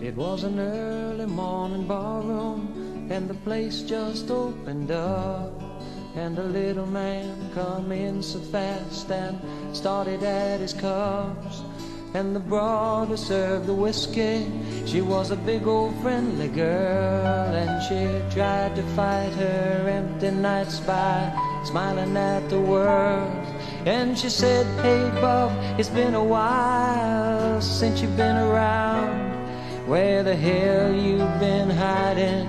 It was an early morning ballroom, and the place just opened up, and a little man come in so fast and started at his cups. And the broad who served the whiskey, she was a big old friendly girl, and she tried to fight her empty nights by smiling at the world. And she said, "Hey bub, it's been a while since you've been around. Where the hell you've been hiding,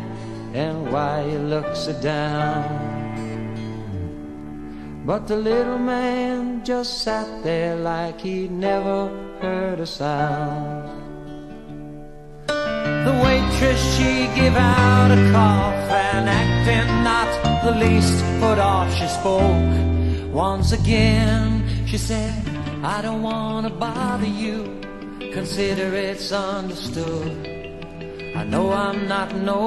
and why you look so down?" But the little man just sat there like he'd never heard a sound. The waitress, she gave out a cough, and acting not the least put off, she spoke once again. She said, "I don't want to bother you, consider it's understood. I know I'm not no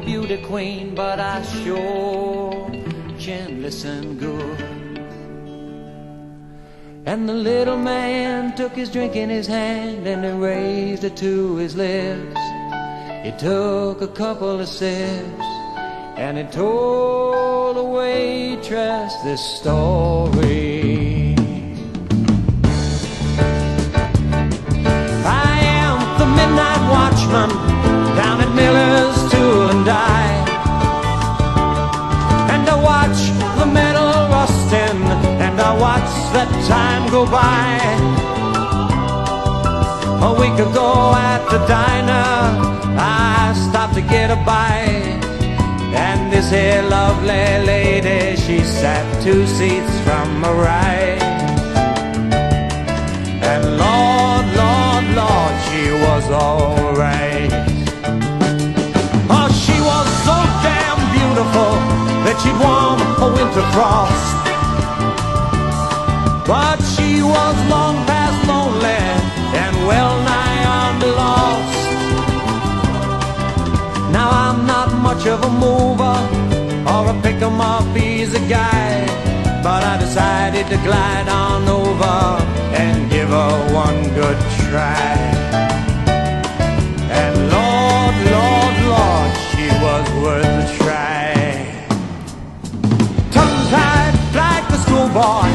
beauty queen, but I sure can listen good." And the little man took his drink in his hand and he raised it to his lips. He took a couple of sips and he told the waitress this story. "I am the midnight watchman down at Miller's Tool and Die, and I watch the metal rusting, and I watch that time go by. A week ago at the diner, I stopped to get a bite, and this here lovely lady, she sat 2 seats from my right. And Lord, Lord, Lord, she was alright. Oh, she was so damn beautiful that she'd warm a winter frost. But she was long past lonely and well nigh on the lost. Now I'm not much of a mover or a pick-em-up easy guy, but I decided to glide on over and give her one good try. And Lord, Lord, Lord, she was worth a try. Tongue-tied like the schoolboy,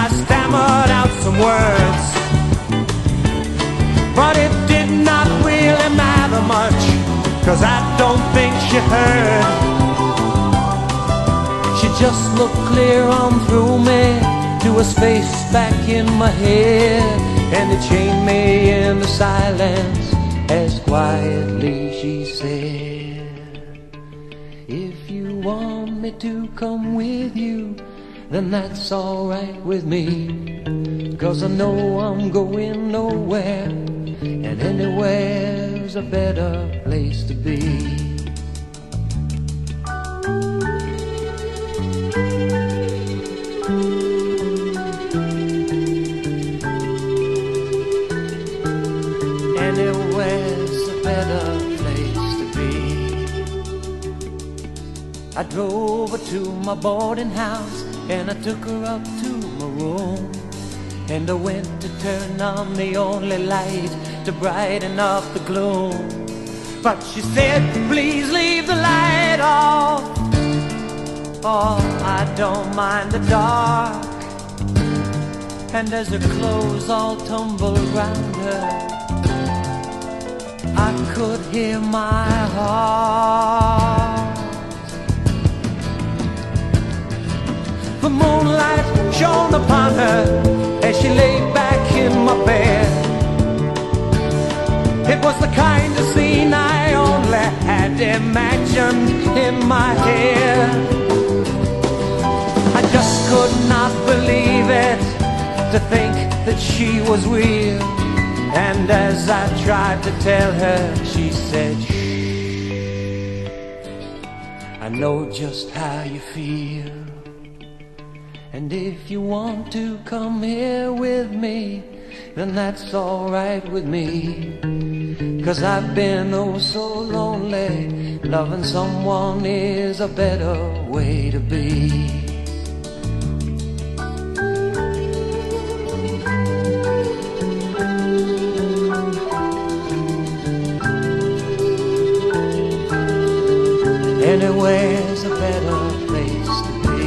I stammered out some words, but it did not really matter much, 'cause I don't think she heard. She just looked clear on through me to a space back in my head, and it chained me into silence as quietly she said, "If you want me to come with you, then that's alright with me, 'cause I know I'm going nowhere, and anywhere's a better place to be." Anywhere's a better place to be. I drove her to my boarding house, and I took her up to my room, and I went to turn on the only light to brighten up the gloom. But she said, "Please leave the light off. Oh, I don't mind the dark." And as her clothes all tumbled round her, I could hear my heart. The moonlight shone upon her as she lay back in my bed. It was the kind of scene I only had imagined in my head. I just could not believe it, to think that she was real. And as I tried to tell her, she said, "Shh, I know just how you feel. And if you want to come here with me, then that's alright with me, 'cause I've been oh so lonely. Loving someone is a better way to be." there's a better place to be.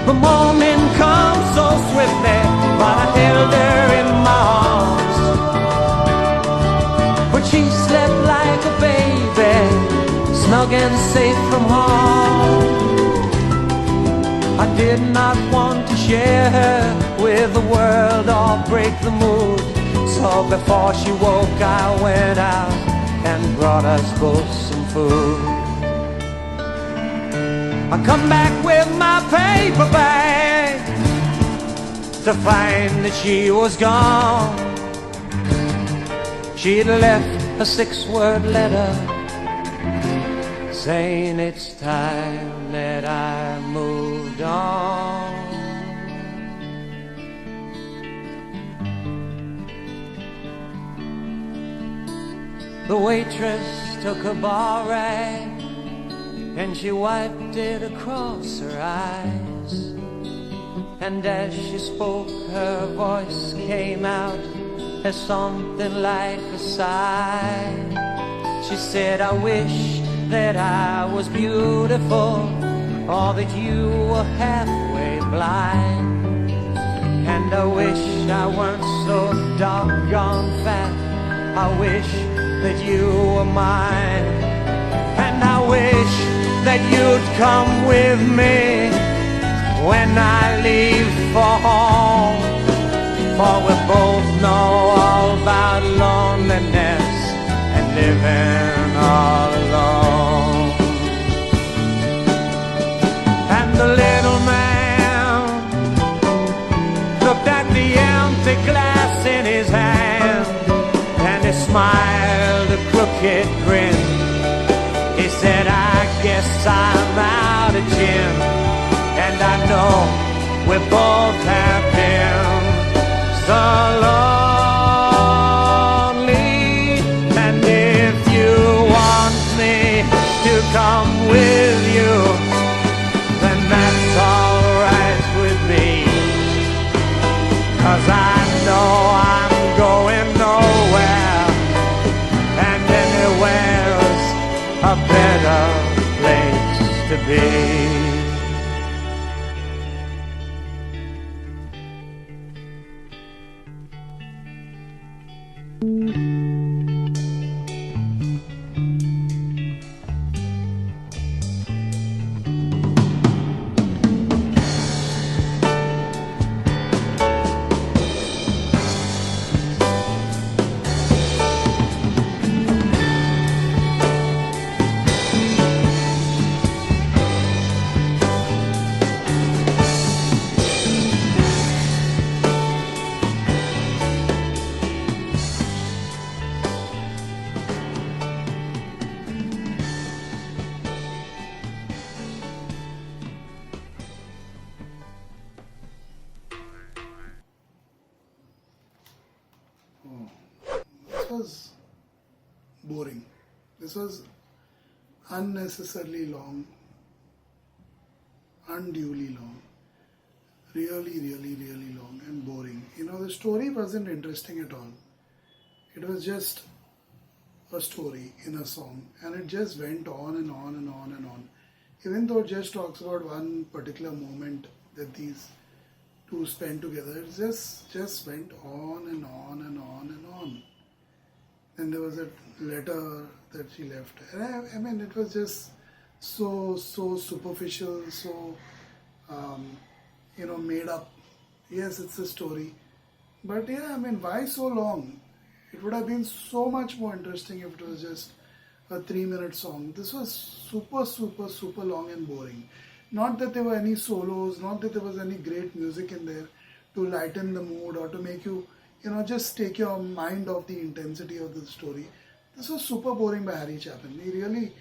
The morning comes so swiftly, but I held her in my arms. But she slept like a baby, snug and safe from harm. I did not want to share her with the world or break the mood. So before she woke I went out and brought us both some food. I come back with my paper bag to find that she was gone. She'd left a 6-word letter saying it's time that I moved on. The waitress took a bar rag and she wiped it across her eyes. And as she spoke, her voice came out as something like a sigh. She said, I wish that I was beautiful, or that you were halfway blind. And I wish I weren't so doggone fat. I wish that you were mine. And I wish that you'd come with me when I leave for home. For we both know all about loneliness and living all alone. And the little man looked at the empty glass in his hand, and he smiled a crooked grin. He said, I guess I'm out of gin, and I know we both have been so lonely. And if you want me to come with you, then that's alright with me. 'Cause I know I'm going nowhere, and anywhere's a better place to be. This was boring. This was unnecessarily long, unduly long, really long and boring. You know, the story wasn't interesting at all. It was just a story in a song, and it just went on and on and on and on. Even though it just talks about one particular moment that these two spent together, it just went on and on and on and on. And there was a letter that she left. And I mean, it was just so superficial, so made up. Yes, it's a story, but yeah, I mean, why so long? It would have been so much more interesting if it was just a 3-minute song. This was super long and boring. Not that there were any solos, not that there was any great music in there to lighten the mood or to make you, just take your mind off the intensity of the story. This was super boring by Harry Chapin. He really,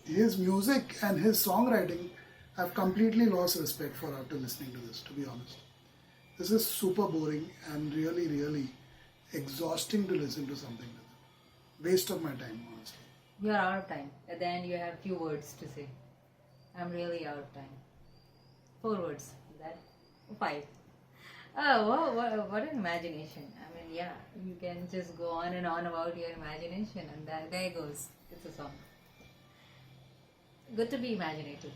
his music and his songwriting, I've completely lost respect for after listening to this, to be honest. This is super boring and really exhausting to listen to something like that. Waste of my time, honestly. You are out of time. At the end, you have few words to say. I'm really out of time. 4 words. That 5. Oh, what an imagination. I mean, yeah, you can just go on and on about your imagination, and there goes. It's a song. Good to be imaginative.